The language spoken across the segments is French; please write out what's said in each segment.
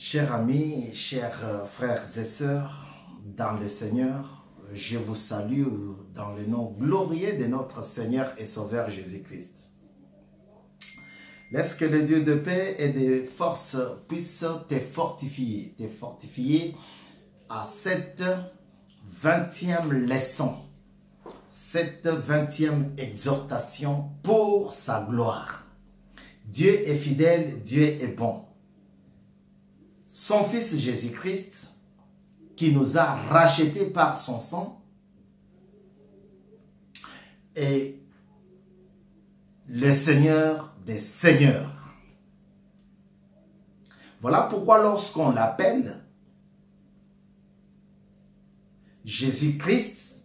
Chers amis, chers frères et sœurs dans le Seigneur, je vous salue dans le nom glorieux de notre Seigneur et Sauveur Jésus-Christ. Laisse que le Dieu de paix et de force puisse te fortifier à cette 20e leçon, cette 20e exhortation pour sa gloire. Dieu est fidèle, Dieu est bon. Son Fils Jésus-Christ, qui nous a rachetés par son sang, est le Seigneur des Seigneurs. Voilà pourquoi lorsqu'on l'appelle Jésus-Christ,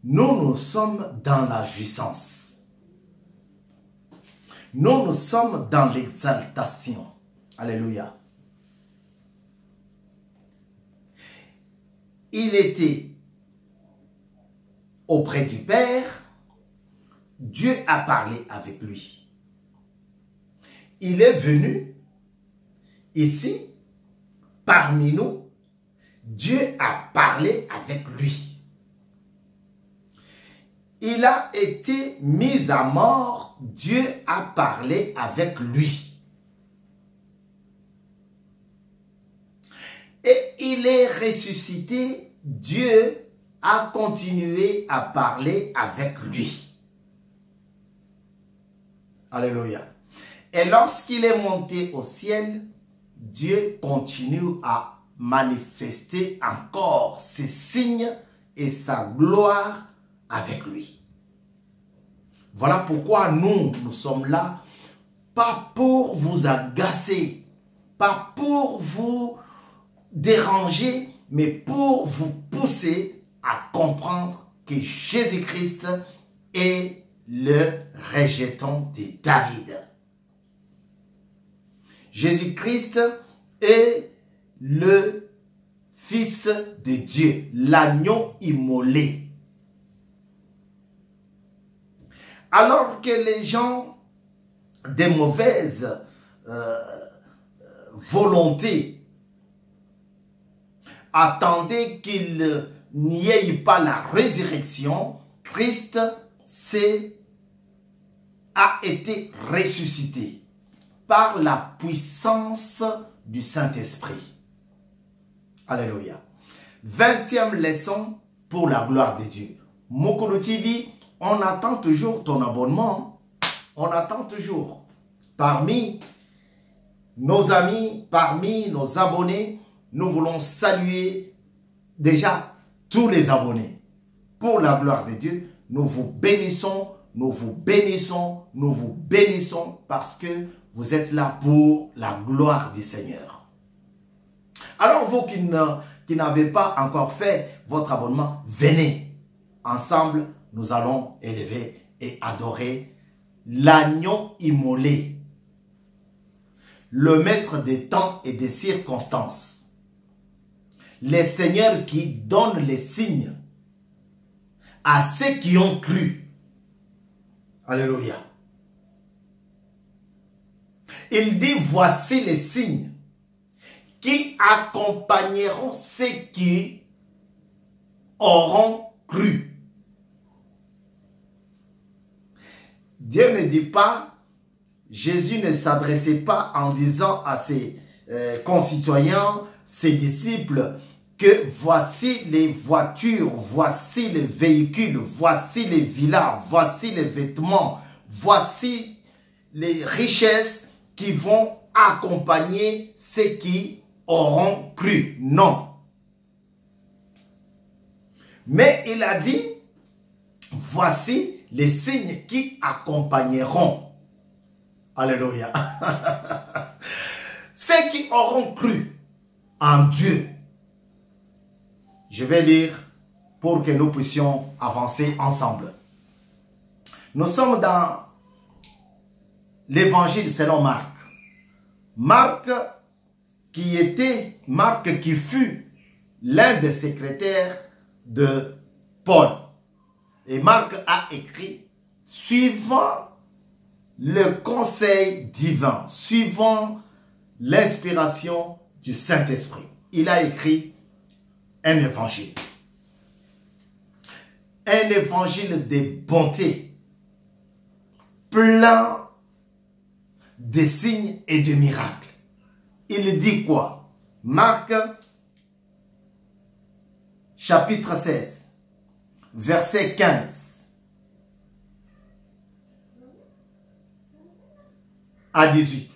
nous sommes dans la jouissance. Nous sommes dans l'exaltation. Alléluia. Il était auprès du Père, Dieu a parlé avec lui. Il est venu ici, parmi nous, Dieu a parlé avec lui. Il a été mis à mort, Dieu a parlé avec lui. Et il est ressuscité, Dieu a continué à parler avec lui. Alléluia. Et lorsqu'il est monté au ciel, Dieu continue à manifester encore ses signes et sa gloire avec lui. Voilà pourquoi nous sommes là, pas pour vous agacer, pas pour vous déranger, mais pour vous pousser à comprendre que Jésus-Christ est le rejeton de David. Jésus-Christ est le Fils de Dieu, l'agneau immolé. Alors que les gens de mauvaise volonté attendaient qu'il n'y ait pas la résurrection, Christ a été ressuscité par la puissance du Saint-Esprit. Alléluia. 20e leçon pour la gloire de Dieu. Mukulu TV, on attend toujours ton abonnement. On attend toujours. Parmi nos amis, parmi nos abonnés, nous voulons saluer déjà tous les abonnés. Pour la gloire de Dieu, nous vous bénissons, nous vous bénissons, nous vous bénissons parce que vous êtes là pour la gloire du Seigneur. Alors vous qui n'avez pas encore fait votre abonnement, venez. Ensemble, nous allons élever et adorer l'agneau immolé, le maître des temps et des circonstances. Les seigneurs qui donnent les signes à ceux qui ont cru. Alléluia. Il dit, voici les signes qui accompagneront ceux qui auront cru. Dieu ne dit pas, Jésus ne s'adressait pas en disant à ses concitoyens, ses disciples, que voici les voitures, voici les véhicules, voici les villas, voici les vêtements, voici les richesses qui vont accompagner ceux qui auront cru. Non. Mais il a dit, voici les signes qui accompagneront. Alléluia. Ceux qui auront cru en Dieu. Je vais lire pour que nous puissions avancer ensemble. Nous sommes dans l'évangile selon Marc. Marc qui fut l'un des secrétaires de Paul. Et Marc a écrit, suivant le conseil divin, suivant l'inspiration du Saint-Esprit. Il a écrit un évangile. Un évangile de bonté, plein de signes et de miracles. Il dit quoi? Marc, chapitre 16, verset 15 à 18.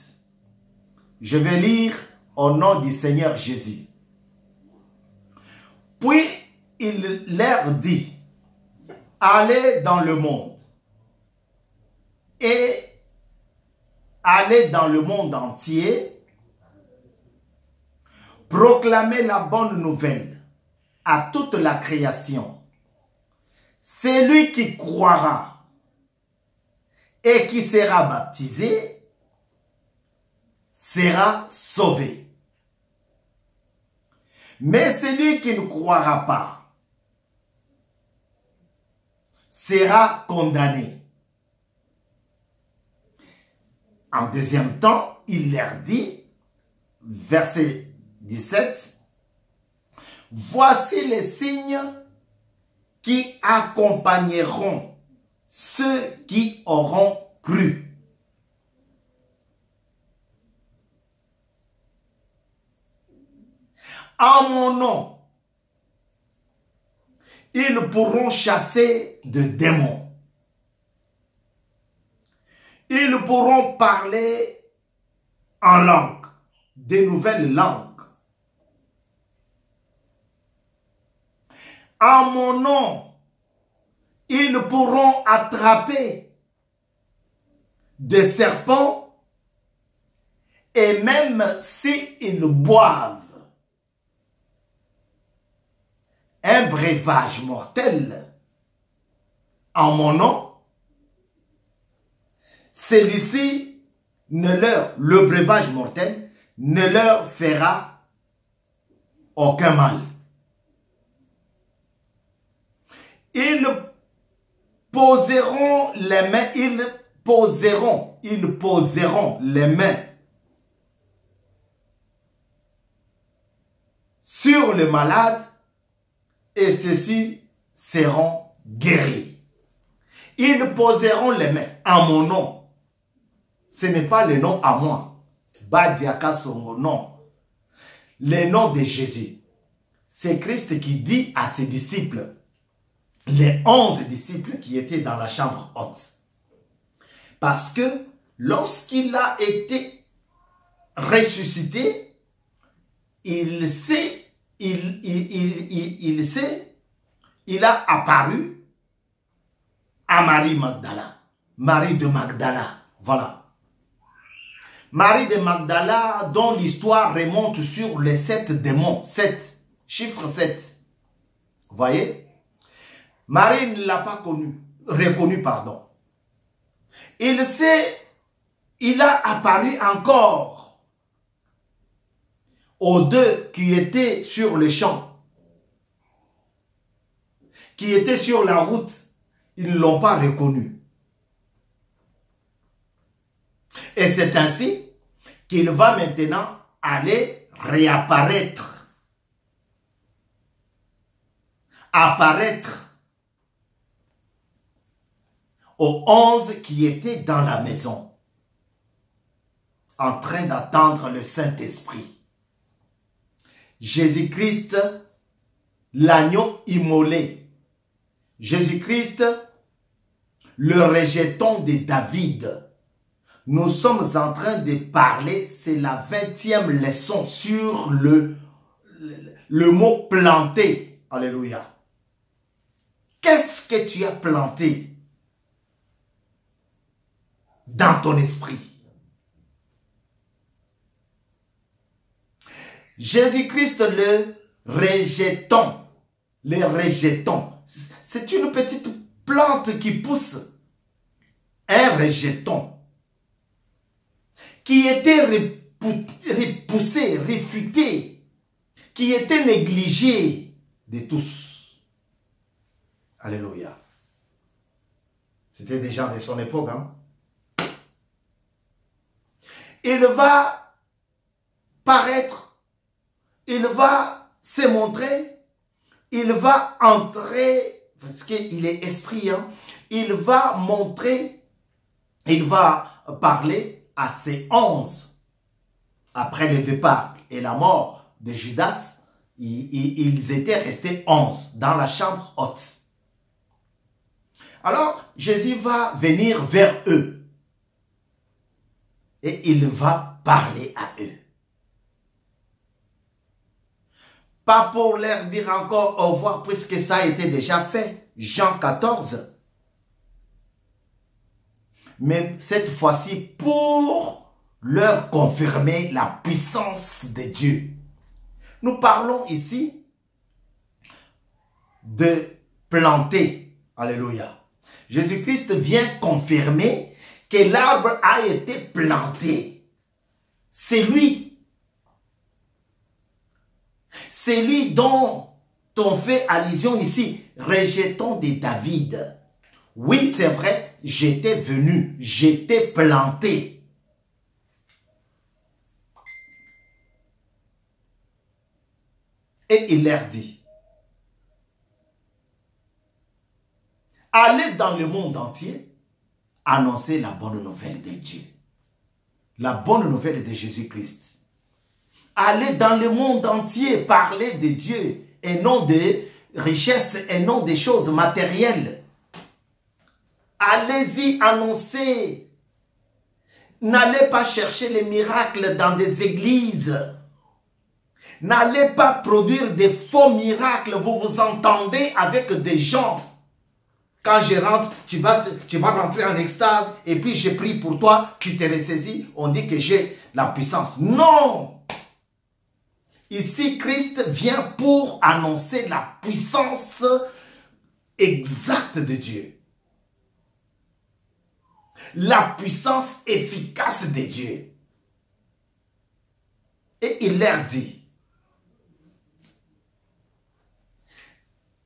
Je vais lire au nom du Seigneur Jésus. Puis il leur dit, allez dans le monde et allez dans le monde entier, proclamez la bonne nouvelle à toute la création. Celui qui croira et qui sera baptisé sera sauvé. Mais celui qui ne croira pas sera condamné. En deuxième temps, il leur dit, verset 17, voici les signes qui accompagneront ceux qui auront cru. En mon nom, ils pourront chasser de démons. Ils pourront parler en langue, de nouvelles langues. En mon nom, ils pourront attraper des serpents et même s'ils boivent un breuvage mortel en mon nom, celui-ci le breuvage mortel ne leur fera aucun mal. Ils poseront les mains, ils poseront les mains sur le malade et ceux-ci seront guéris. Ils poseront les mains en mon nom. Ce n'est pas le nom à moi. Badiaka son nom. Le nom de Jésus. C'est Christ qui dit à ses disciples, les 11 disciples qui étaient dans la chambre haute. Parce que lorsqu'il a été ressuscité, il a apparu à Marie Magdala. Marie de Magdala, voilà. Marie de Magdala, dont l'histoire remonte sur les 7 démons. 7, chiffre 7. Vous voyez? Marie ne l'a pas reconnu, pardon. Il a apparu encore aux deux qui étaient sur le champ, qui étaient sur la route. Ils ne l'ont pas reconnu. Et c'est ainsi qu'il va maintenant aller réapparaître. Apparaître aux 11 qui étaient dans la maison, en train d'attendre le Saint-Esprit. Jésus-Christ, l'agneau immolé. Jésus-Christ, le rejeton de David. Nous sommes en train de parler, c'est la 20e leçon sur le mot planter. Alléluia. Qu'est-ce que tu as planté dans ton esprit? Jésus-Christ, le rejeton. Le rejeton. C'est une petite plante qui pousse. Un rejeton. Qui était repoussé, réfuté. Qui était négligé de tous. Alléluia. C'était des gens de son époque, hein? Il va paraître il va se montrer, il va entrer, parce qu'il est esprit, hein, il va montrer, il va parler à ses 11. Après le départ et la mort de Judas, ils étaient restés 11 dans la chambre haute. Alors, Jésus va venir vers eux et il va parler à eux. Pas pour leur dire encore au revoir puisque ça a été déjà fait. Jean 14. Mais cette fois-ci pour leur confirmer la puissance de Dieu. Nous parlons ici de planter. Alléluia. Jésus-Christ vient confirmer que l'arbre a été planté. C'est lui. C'est lui dont on fait allusion ici. Rejetons de David. Oui, c'est vrai, j'étais venu, j'étais planté. Et il leur dit, allez dans le monde entier, annoncer la bonne nouvelle de Dieu. La bonne nouvelle de Jésus-Christ. Allez dans le monde entier parler de Dieu et non de richesses et non des choses matérielles. Allez-y annoncer. N'allez pas chercher les miracles dans des églises. N'allez pas produire des faux miracles. Vous vous entendez avec des gens. Quand je rentre, tu vas rentrer en extase et puis je prie pour toi, tu te ressaisis. On dit que j'ai la puissance. Non! Ici, Christ vient pour annoncer la puissance exacte de Dieu. La puissance efficace de Dieu. Et il leur dit,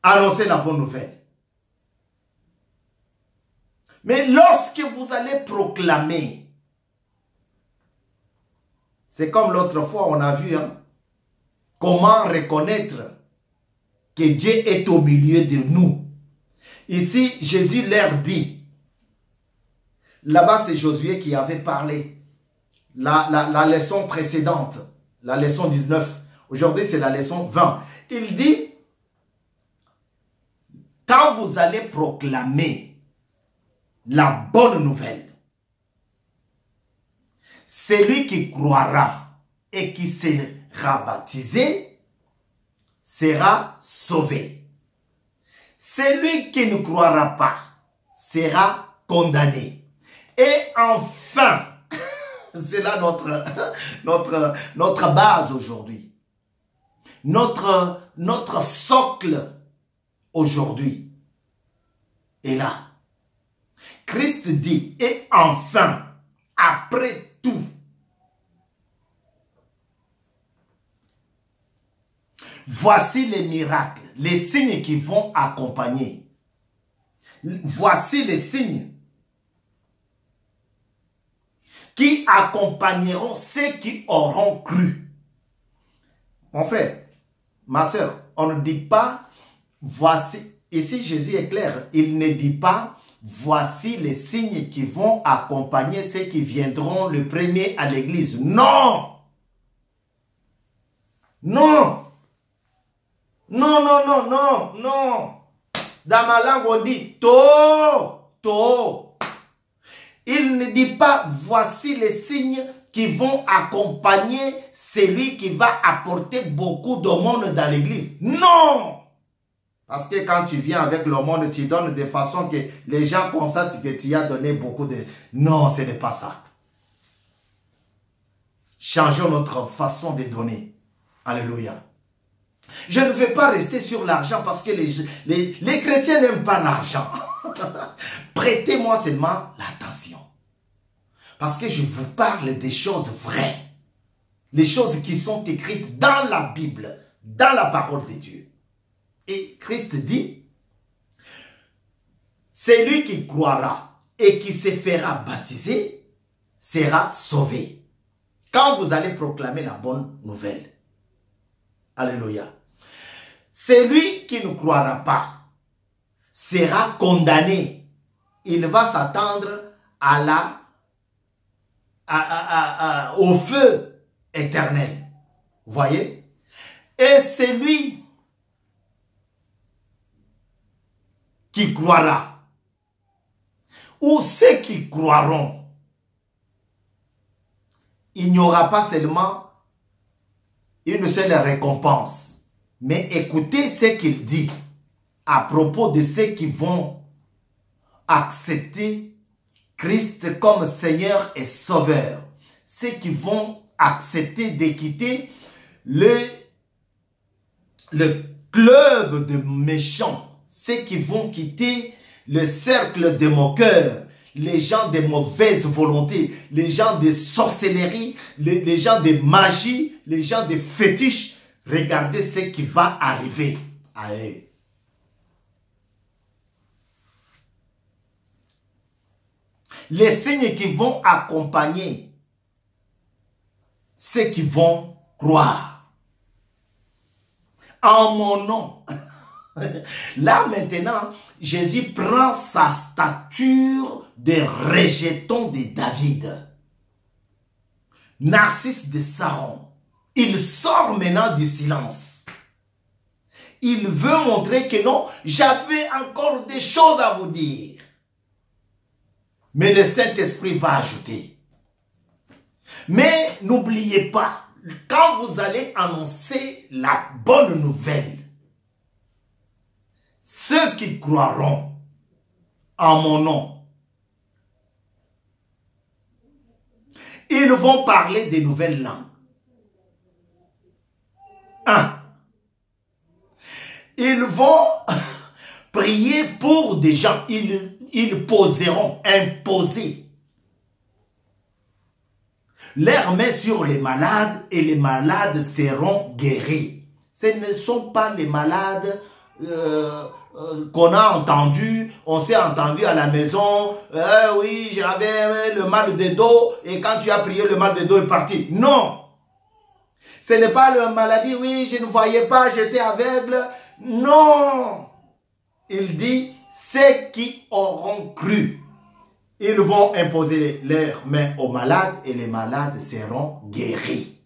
annoncez la bonne nouvelle. Mais lorsque vous allez proclamer, c'est comme l'autre fois on a vu, hein, comment reconnaître que Dieu est au milieu de nous. Ici, Jésus leur dit, là-bas c'est Josué qui avait parlé, la leçon précédente, la leçon 19, aujourd'hui c'est la leçon 20. Il dit, quand vous allez proclamer la bonne nouvelle, celui qui croira et qui sera baptisé sera sauvé. Celui qui ne croira pas sera condamné. Et enfin, c'est là notre base aujourd'hui. Notre socle aujourd'hui est là. Christ dit, et enfin, après tout, voici les miracles, les signes qui vont accompagner. Voici les signes qui accompagneront ceux qui auront cru. Mon frère, ma soeur, on ne dit pas, voici, ici Jésus est clair, il ne dit pas, voici les signes qui vont accompagner ceux qui viendront le premier à l'église. Non! Non! Non, non, non, non, non. Dans ma langue, on dit to. Il ne dit pas, voici les signes qui vont accompagner celui qui va apporter beaucoup d'aumônes dans l'église. Non! Parce que quand tu viens avec l'aumône, tu donnes de façon que les gens constatent que tu as donné beaucoup de... Non, ce n'est pas ça. Changeons notre façon de donner. Alléluia. Je ne vais pas rester sur l'argent parce que les chrétiens n'aiment pas l'argent. Prêtez-moi seulement l'attention. Parce que je vous parle des choses vraies. Les choses qui sont écrites dans la Bible, dans la parole de Dieu. Et Christ dit, celui qui croira et qui se fera baptiser sera sauvé. Quand vous allez proclamer la bonne nouvelle, Alléluia. Celui qui ne croira pas sera condamné. Il va s'attendre au feu éternel. Vous voyez? Et celui qui croira, ou ceux qui croiront, il n'y aura pas seulement une seule récompense, mais écoutez ce qu'il dit à propos de ceux qui vont accepter Christ comme Seigneur et Sauveur, ceux qui vont accepter de quitter le club de méchants, ceux qui vont quitter le cercle de moqueurs, les gens de mauvaise volonté, les gens de sorcellerie, les gens de magie, les gens de fétiches. Regardez ce qui va arriver à eux. Les signes qui vont accompagner ceux qui vont croire. En mon nom. Là maintenant, Jésus prend sa stature de rejeton de David. Narcisse de Saron. Il sort maintenant du silence. Il veut montrer que non, j'avais encore des choses à vous dire. Mais le Saint-Esprit va ajouter. Mais n'oubliez pas, quand vous allez annoncer la bonne nouvelle, ceux qui croiront en mon nom, ils vont parler des nouvelles langues. 1. Ils vont prier pour des gens. Ils poseront, imposer leurs mains sur les malades et les malades seront guéris. Ce ne sont pas les malades qu'on a entendus, on s'est entendu à la maison, oui, j'avais le mal de dos et quand tu as prié, le mal de dos est parti. Non! Ce n'est pas la maladie, oui, je ne voyais pas, j'étais aveugle. Non! Il dit, ceux qui auront cru, ils vont imposer leurs mains aux malades et les malades seront guéris.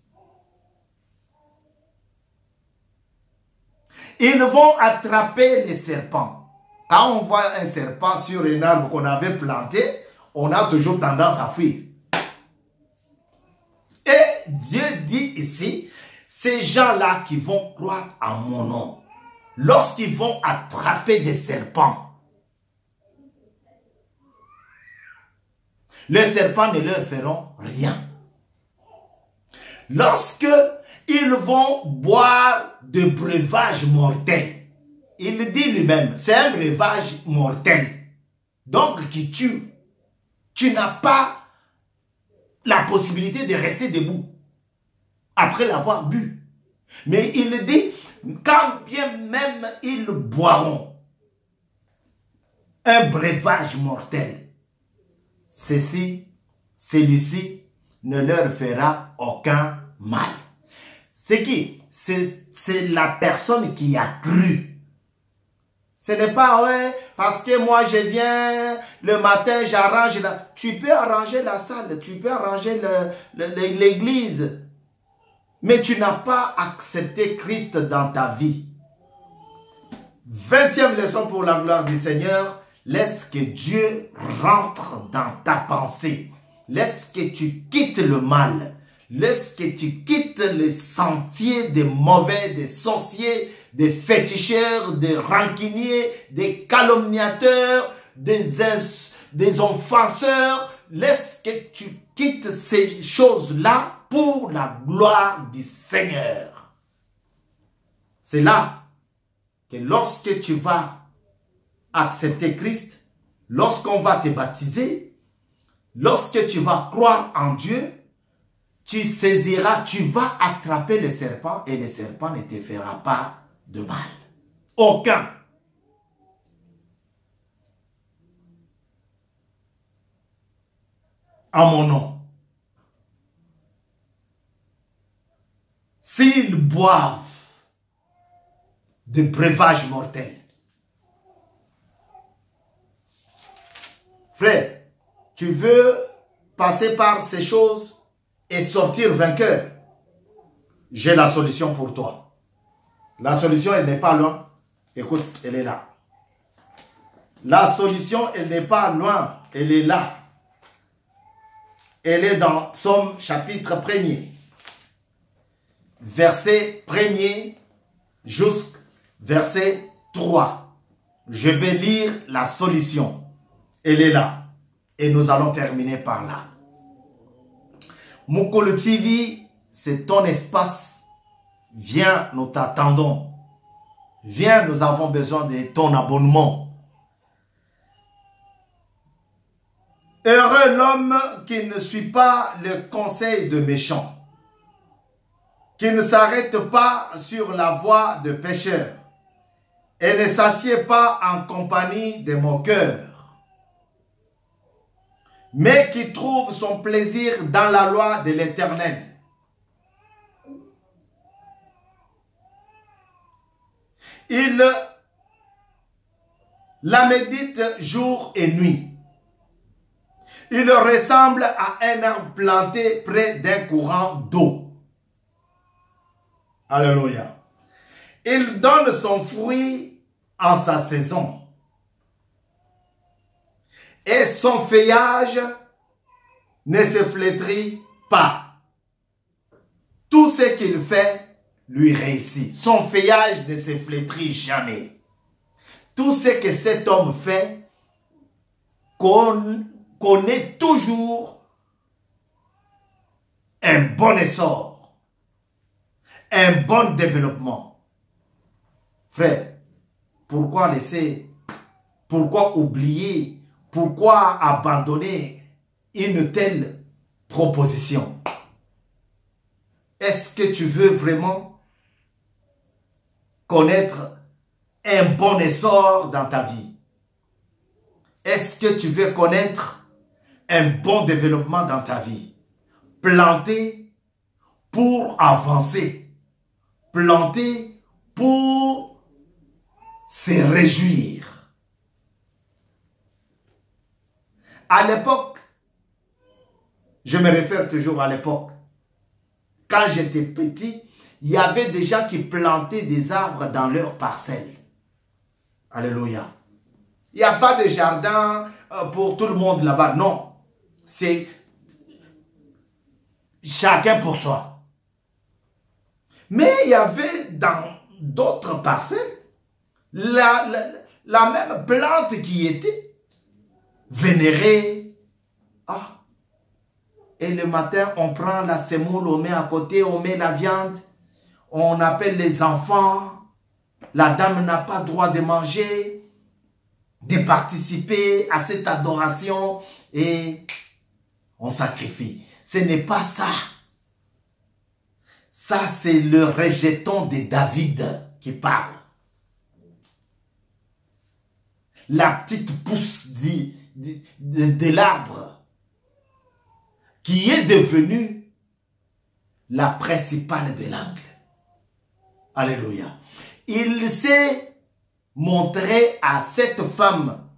Ils vont attraper les serpents. Quand on voit un serpent sur un arbre qu'on avait planté, on a toujours tendance à fuir. Et Dieu dit ici, ces gens-là qui vont croire en mon nom, lorsqu'ils vont attraper des serpents, les serpents ne leur feront rien. Lorsque ils vont boire de breuvages mortels, il dit lui-même, c'est un breuvage mortel, donc qui tue. Tu n'as pas la possibilité de rester debout après l'avoir bu. Mais il dit, quand bien même ils boiront un breuvage mortel, celui-ci ne leur fera aucun mal. C'est qui? C'est la personne qui a cru. Ce n'est pas, ouais, parce que moi je viens le matin, j'arrange la... Tu peux arranger la salle, tu peux arranger l'église. Mais tu n'as pas accepté Christ dans ta vie. 20e leçon pour la gloire du Seigneur. Laisse que Dieu rentre dans ta pensée. Laisse que tu quittes le mal. Laisse que tu quittes les sentiers des mauvais, des sorciers, des féticheurs, des rancuniers, des calomniateurs, des offenseurs. Laisse que tu quittes ces choses-là pour la gloire du Seigneur. C'est là que lorsque tu vas accepter Christ, lorsqu'on va te baptiser, lorsque tu vas croire en Dieu, tu saisiras, tu vas attraper le serpent et le serpent ne te fera pas de mal. Aucun. En mon nom. S'ils boivent de breuvage mortel. Frère, tu veux passer par ces choses et sortir vainqueur? J'ai la solution pour toi. La solution, elle n'est pas loin. Écoute, elle est là. La solution, elle n'est pas loin. Elle est là. Elle est dans Psaume chapitre 1er. Verset 1er jusqu'au verset 3. Je vais lire la solution. Elle est là. Et nous allons terminer par là. Mukulu TV, c'est ton espace. Viens, nous t'attendons. Viens, nous avons besoin de ton abonnement. Heureux l'homme qui ne suit pas le conseil de méchants, qui ne s'arrête pas sur la voie de pécheurs et ne s'assied pas en compagnie des moqueurs, mais qui trouve son plaisir dans la loi de l'Éternel. Il la médite jour et nuit. Il ressemble à un arbre planté près d'un courant d'eau. Alléluia. Il donne son fruit en sa saison. Et son feuillage ne se flétrit pas. Tout ce qu'il fait lui réussit. Son feuillage ne se flétrit jamais. Tout ce que cet homme fait connaît toujours un bon essor, un bon développement. Frère, pourquoi oublier, pourquoi abandonner une telle proposition? Est-ce que tu veux vraiment connaître un bon essor dans ta vie? Est-ce que tu veux connaître un bon développement dans ta vie? Planter pour avancer. Planter pour se réjouir. À l'époque, je me réfère toujours à l'époque, quand j'étais petit, il y avait des gens qui plantaient des arbres dans leurs parcelles. Alléluia. Il n'y a pas de jardin pour tout le monde là-bas. Non. C'est chacun pour soi. Mais il y avait dans d'autres parcelles la même plante qui était vénérée. Ah. Et le matin, on prend la semoule, on met à côté, on met la viande. On appelle les enfants. La dame n'a pas droit de manger, de participer à cette adoration et on sacrifie. Ce n'est pas ça. Ça, c'est le rejeton de David qui parle. La petite pousse de l'arbre qui est devenue la principale de l'angle. Alléluia. Il s'est montré à cette femme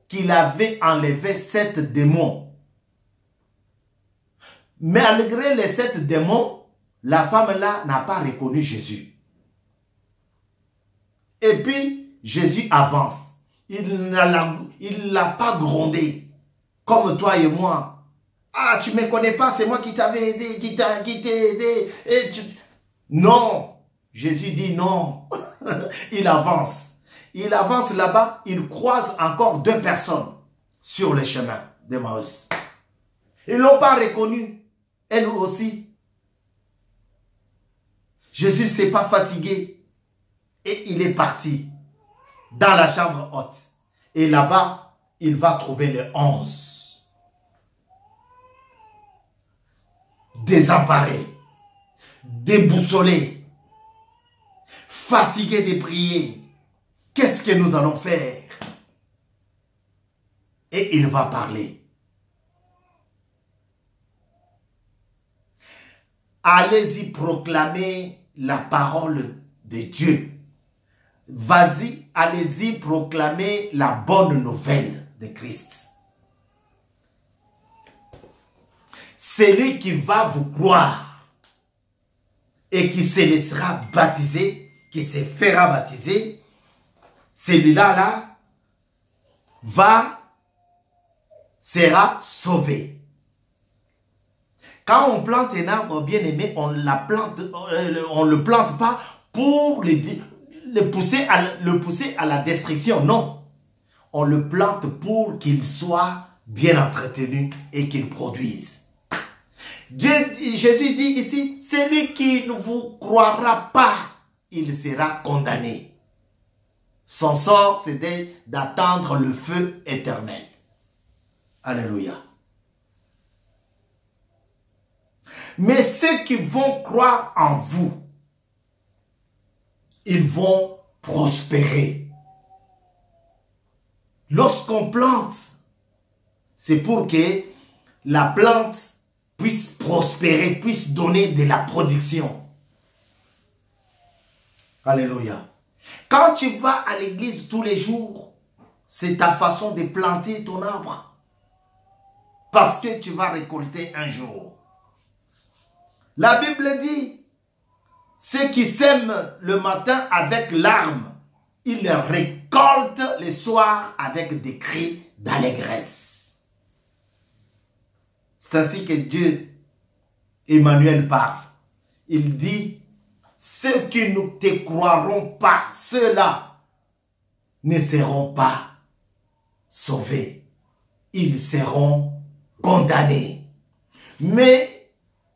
qu'il avait enlevé 7 démons. Malgré les 7 démons, la femme-là n'a pas reconnu Jésus. Et puis, Jésus avance. Il ne l'a pas grondé, comme toi et moi. Ah, tu ne me connais pas, c'est moi qui t'avais aidé, qui t'ai aidé. Et tu... Non. Jésus dit non. Il avance. Il avance là-bas, il croise encore 2 personnes sur le chemin d'Emmaüs. Ils ne l'ont pas reconnu. Elle aussi. Jésus ne s'est pas fatigué. Et il est parti dans la chambre haute. Et là-bas, il va trouver les 11. Désemparés. Déboussolés. Fatigués de prier. Qu'est-ce que nous allons faire? Et il va parler. Allez-y proclamer la parole de Dieu. vas-y, allez-y proclamer la bonne nouvelle de Christ. Celui qui va vous croire et qui se laissera baptiser, qui se fera baptiser, celui-là sera sauvé. Quand on plante un arbre, bien aimé, on ne le plante pas pour le pousser à la destruction. Non. On le plante pour qu'il soit bien entretenu et qu'il produise. Jésus dit ici, celui qui ne vous croira pas, il sera condamné. Son sort, c'est d'attendre le feu éternel. Alléluia. Mais ceux qui vont croire en vous, ils vont prospérer. Lorsqu'on plante, c'est pour que la plante puisse prospérer, puisse donner de la production. Alléluia. Quand tu vas à l'église tous les jours, c'est ta façon de planter ton arbre. Parce que tu vas récolter un jour. La Bible dit, ceux qui sèment le matin avec larmes, ils récoltent le soir avec des cris d'allégresse. C'est ainsi que Dieu, Emmanuel, parle. Il dit, ceux qui ne te croiront pas, ceux-là ne seront pas sauvés. Ils seront condamnés. Mais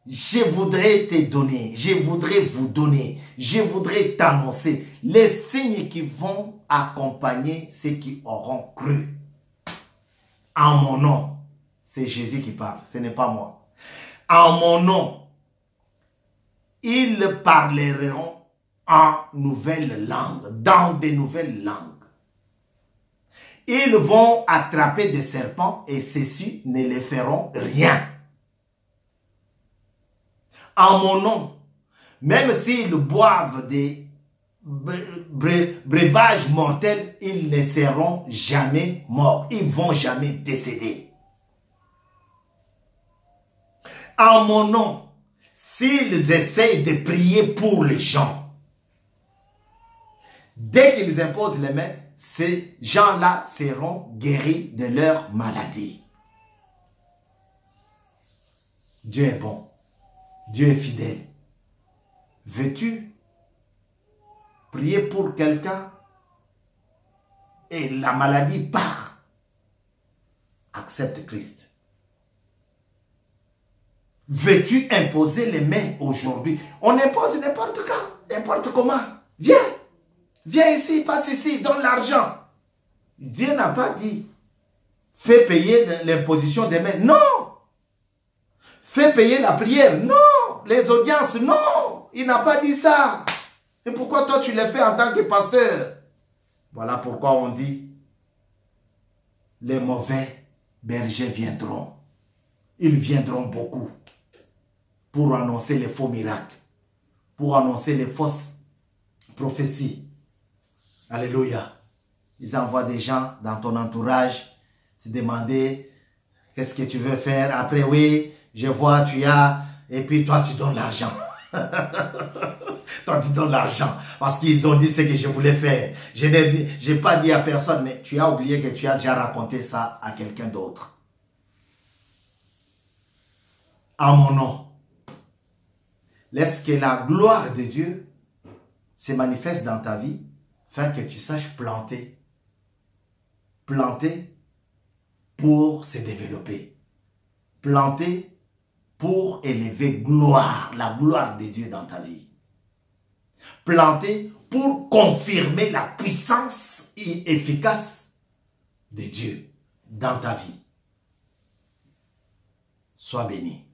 je voudrais te donner, je voudrais vous donner, je voudrais t'annoncer les signes qui vont accompagner ceux qui auront cru. En mon nom, c'est Jésus qui parle, ce n'est pas moi. En mon nom, ils parleront en nouvelles langues, dans des nouvelles langues. Ils vont attraper des serpents et ceux-ci ne les feront rien. En mon nom, même s'ils boivent des breuvages mortels, ils ne seront jamais morts. Ils ne vont jamais décéder. En mon nom, s'ils essayent de prier pour les gens, dès qu'ils imposent les mains, ces gens-là seront guéris de leur maladie. Dieu est bon. Dieu est fidèle. Veux-tu prier pour quelqu'un et la maladie part? Accepte Christ. Veux-tu imposer les mains aujourd'hui? On impose n'importe quand, n'importe comment. Viens, viens ici, passe ici, donne l'argent. Dieu n'a pas dit, fais payer l'imposition des mains. Non! Fais payer la prière. Non! Les audiences, non! Il n'a pas dit ça. Et pourquoi toi tu les fais en tant que pasteur? Voilà pourquoi on dit, les mauvais bergers viendront. Ils viendront beaucoup pour annoncer les faux miracles, pour annoncer les fausses prophéties. Alléluia. Ils envoient des gens dans ton entourage te demander qu'est-ce que tu veux faire. Après, oui, je vois, tu as, et puis toi, tu donnes l'argent. Toi, tu donnes l'argent. Parce qu'ils ont dit ce que je voulais faire. Je n'ai pas dit à personne, mais tu as oublié que tu as déjà raconté ça à quelqu'un d'autre. En mon nom, laisse que la gloire de Dieu se manifeste dans ta vie, afin que tu saches planter. Planter pour se développer. Planter pour élever la gloire de Dieu dans ta vie. Planter pour confirmer la puissance efficace de Dieu dans ta vie. Sois béni.